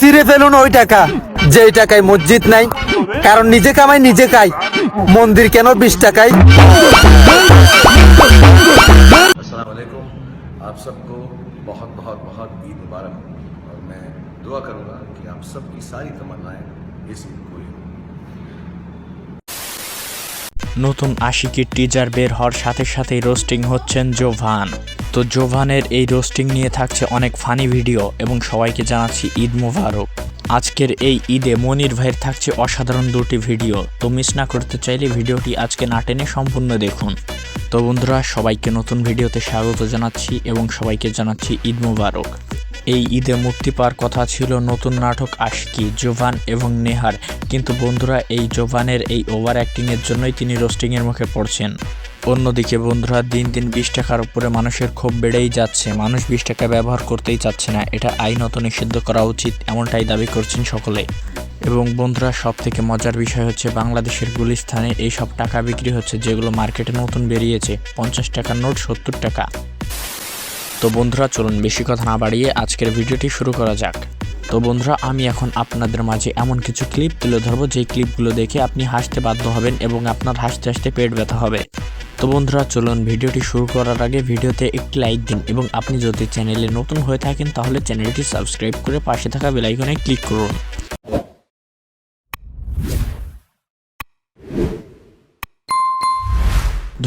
ছিঁড়ে ফেলুন ওই টাকা যেই টাকায় মসজিদ নাই, কারণ নিজে কামাই নিজে খাই, মন্দির কেন 20 টাকায়। अस्सलाम वालेकुम, आप सबको बहुत बहुत बहुत ईद मुबारक और मैं दुआ करूँगा कि आप सबकी सारी तमन्नाएं इस ईद पूरी हों। নতুন আশিকির টিজার বের হওয়ার সাথে সাথেই রোস্টিং হচ্ছেন জোভান। তো জোভানের এই রোস্টিং নিয়ে থাকছে অনেক ফানি ভিডিও এবং সবাইকে জানাচ্ছি ঈদ মোবারক। আজকের এই ঈদে মনির ভাইয়ের থাকছে অসাধারণ দুটি ভিডিও, তো মিস না করতে চাইলে ভিডিওটি আজকে না টেনে সম্পূর্ণ দেখুন। তো বন্ধুরা, সবাইকে নতুন ভিডিওতে স্বাগত জানাচ্ছি এবং সবাইকে জানাচ্ছি ঈদ মোবারক। এই ঈদে মুক্তি পাওয়ার কথা ছিল নতুন নাটক আশিকি জোভান এবং নেহার, কিন্তু বন্ধুরা এই জোভানের এই ওভার অ্যাক্টিংয়ের জন্যই তিনি রোস্টিংয়ের মুখে পড়ছেন। অন্যদিকে বন্ধুরা, দিন দিন 20 টাকার উপরে মানুষের ক্ষোভ বেড়েই যাচ্ছে, মানুষ 20 টাকা ব্যবহার করতেই চাচ্ছে না, এটা আইনত নিষিদ্ধ করা উচিত, এমনটাই দাবি করছেন সকলে। এবং বন্ধুরা, সব থেকে মজার বিষয় হচ্ছে বাংলাদেশের গুলিস্তানে এই সব টাকা বিক্রি হচ্ছে যেগুলো মার্কেটে নতুন বেরিয়েছে, 50 টাকার নোট 70 টাকা। তো বন্ধুরা চলুন বেশি কথা না বাড়িয়ে আজকের ভিডিওটি শুরু করা যাক। তো বন্ধুরা, আমি এখন আপনাদের মাঝে এমন কিছু ক্লিপ তুলে ধরবো যেই ক্লিপগুলো দেখে আপনি হাসতে বাধ্য হবেন এবং আপনার হাসতে হাসতে পেট ব্যথা হবে। তো বন্ধুরা চলুন ভিডিওটি শুরু করার আগে ভিডিওতে একটি লাইক দিন এবং আপনি যদি চ্যানেলে নতুন হয়ে থাকেন তাহলে চ্যানেলটি সাবস্ক্রাইব করে পাশে থাকা বেল আইকনে ক্লিক করুন।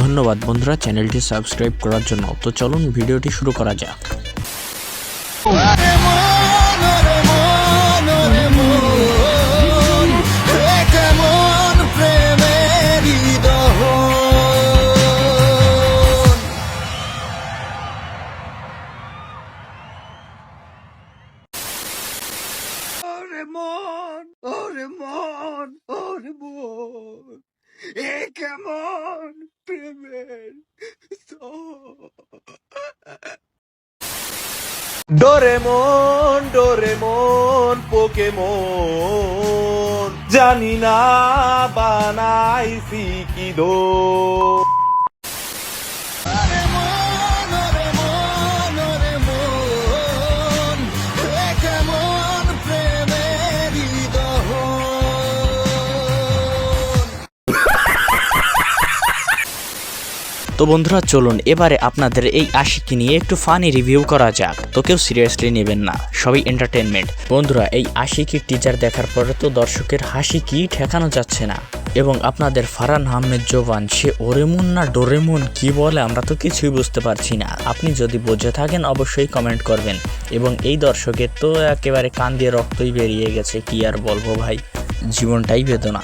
ধন্যবাদ বন্ধুরা চ্যানেলটি সাবস্ক্রাইব করার জন্য। তো চলুন ভিডিওটি শুরু করা যাক। কেমন প্রেমের ডোরেমন ডোরেমন পোকেমন জানি না বানাইছি কি দো। তো বন্ধুরা চলুন এবারে আপনাদের এই আশিকি নিয়ে একটু ফানি রিভিউ করা যাক। তো কেউ সিরিয়াসলি নেবেন না, সবই এন্টারটেনমেন্ট। বন্ধুরা, এই আশিকির টিজার দেখার পরে তো দর্শকের হাসি কি ঠেকানো যাচ্ছে না। এবং আপনাদের ফারহান আহমেদ জোভান, সে ওরেমন না ডোরেমন কি বলে আমরা তো কিছুই বুঝতে পারছি না। আপনি যদি বুঝে থাকেন অবশ্যই কমেন্ট করবেন। এবং এই দর্শকের তো একেবারে কান দিয়ে রক্তই বেরিয়ে গেছে, কি আর বলবো ভাই, জীবনটাই বেদনা।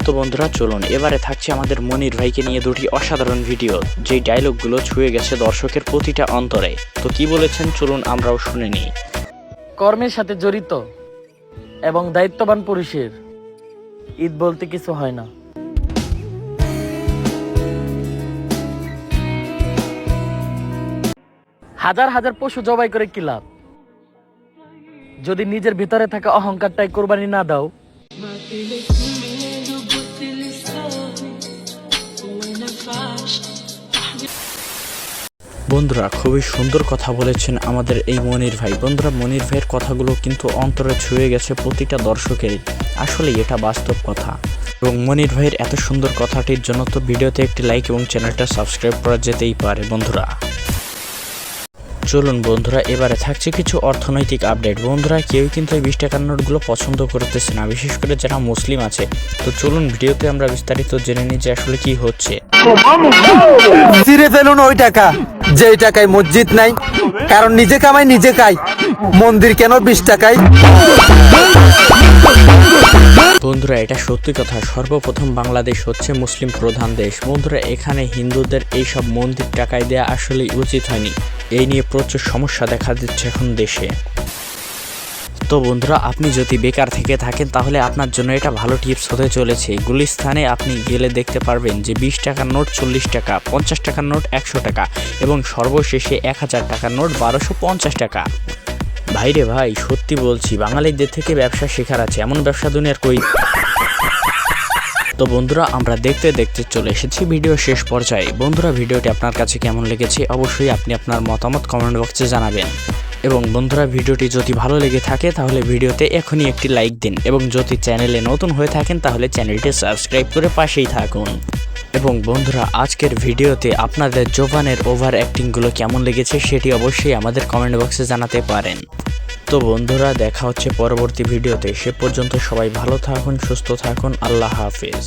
তো বন্ধুরা চলুন এবারে থাকছে আমাদের মনির ভাইকে নিয়ে দুটি অসাধারণ ভিডিও, যেই ডায়লগগুলো ছুঁয়ে গেছে দর্শকের প্রতিটা অন্তরে। তো কি বলেছেন চলুন আমরাও শুনে নিই। কর্মের সাথে জড়িত এবং দায়িত্ববান পুরুষের ঈদ বলতে কিছু হয় না। হাজার হাজার পশু জবাই করে কি লাভ যদি নিজের ভিতরে থাকা অহংকারটাই কোরবানি না দাও। বন্ধুরা খুবই সুন্দর কথা বলেছেন আমাদের এই মনির ভাই। বন্ধুরা, মনির ভাইয়ের কথাগুলো কিন্তু অন্তরে ছুঁয়ে গেছে প্রতিটা দর্শকেরই, আসলে এটা বাস্তব কথা। এবং মনির ভাইয়ের এত সুন্দর কথাটির জন্য তো ভিডিওতে একটি লাইক এবং চ্যানেলটা সাবস্ক্রাইব করা যেতেই পারে। বন্ধুরা চলুন বন্ধুরা এবারে থাকছে কিছু অর্থনৈতিক আপডেট। বন্ধুরা কেউ কিন্তু এই 20 টাকার নোটগুলো পছন্দ করতেছে না, বিশেষ করে যারা মুসলিম আছে। তো চলুন ভিডিওতে আমরা বিস্তারিত জেনে নিই যে আসলে কি হচ্ছে। ছিঁড়ে ফেলুন ওই টাকা যেই টাকায় মসজিদ নাই, কারণ নিজে কামাই নিজে খাই, মন্দির কেন 20 টাকায়। বন্ধুরা এটা সত্যি কথা, সর্বপ্রথম বাংলাদেশ হচ্ছে মুসলিম প্রধান দেশ। বন্ধুরা এখানে হিন্দুদের এইসব মন্দির টাকায় দেওয়া আসলেই উচিত হয়নি, এই নিয়ে প্রচুর সমস্যা দেখা দিচ্ছে এখন দেশে। তো বন্ধুরা, আপনি যদি বেকার থেকে থাকেন তাহলে আপনার জন্য এটা ভালো টিপস হতে চলেছে। গুলিস্তানে আপনি গেলে দেখতে পারবেন যে 20 টাকার নোট 40 টাকা, 50 টাকার নোট 100 টাকা এবং সর্বশেষে 1000 টাকার নোট 1250 টাকা। ভাইরে ভাই, সত্যি বলছি বাঙালিদের থেকে ব্যবসা শেখার আছে, এমন ব্যবসা দুনিয়ার কই। তো বন্ধুরা আমরা দেখতে দেখতে চলে এসেছি ভিডিও শেষ পর্যায়ে। বন্ধুরা ভিডিওটি আপনার কাছে কেমন লেগেছে অবশ্যই আপনি আপনার মতামত কমেন্ট বক্সে জানাবেন। এবং বন্ধুরা ভিডিওটি যদি ভালো লেগে থাকে তাহলে ভিডিওতে এখনই একটি লাইক দিন এবং যদি চ্যানেলে নতুন হয়ে থাকেন তাহলে চ্যানেলটি সাবস্ক্রাইব করে পাশেই থাকুন। এবং বন্ধুরা আজকের ভিডিওতে আপনাদের জোভানের ওভার অ্যাক্টিংগুলো কেমন লেগেছে সেটি অবশ্যই আমাদের কমেন্ট বক্সে জানাতে পারেন। তো বন্ধুরা দেখা হচ্ছে পরবর্তী ভিডিওতে, সে পর্যন্ত সবাই ভালো থাকুন, সুস্থ থাকুন, আল্লাহ হাফেজ।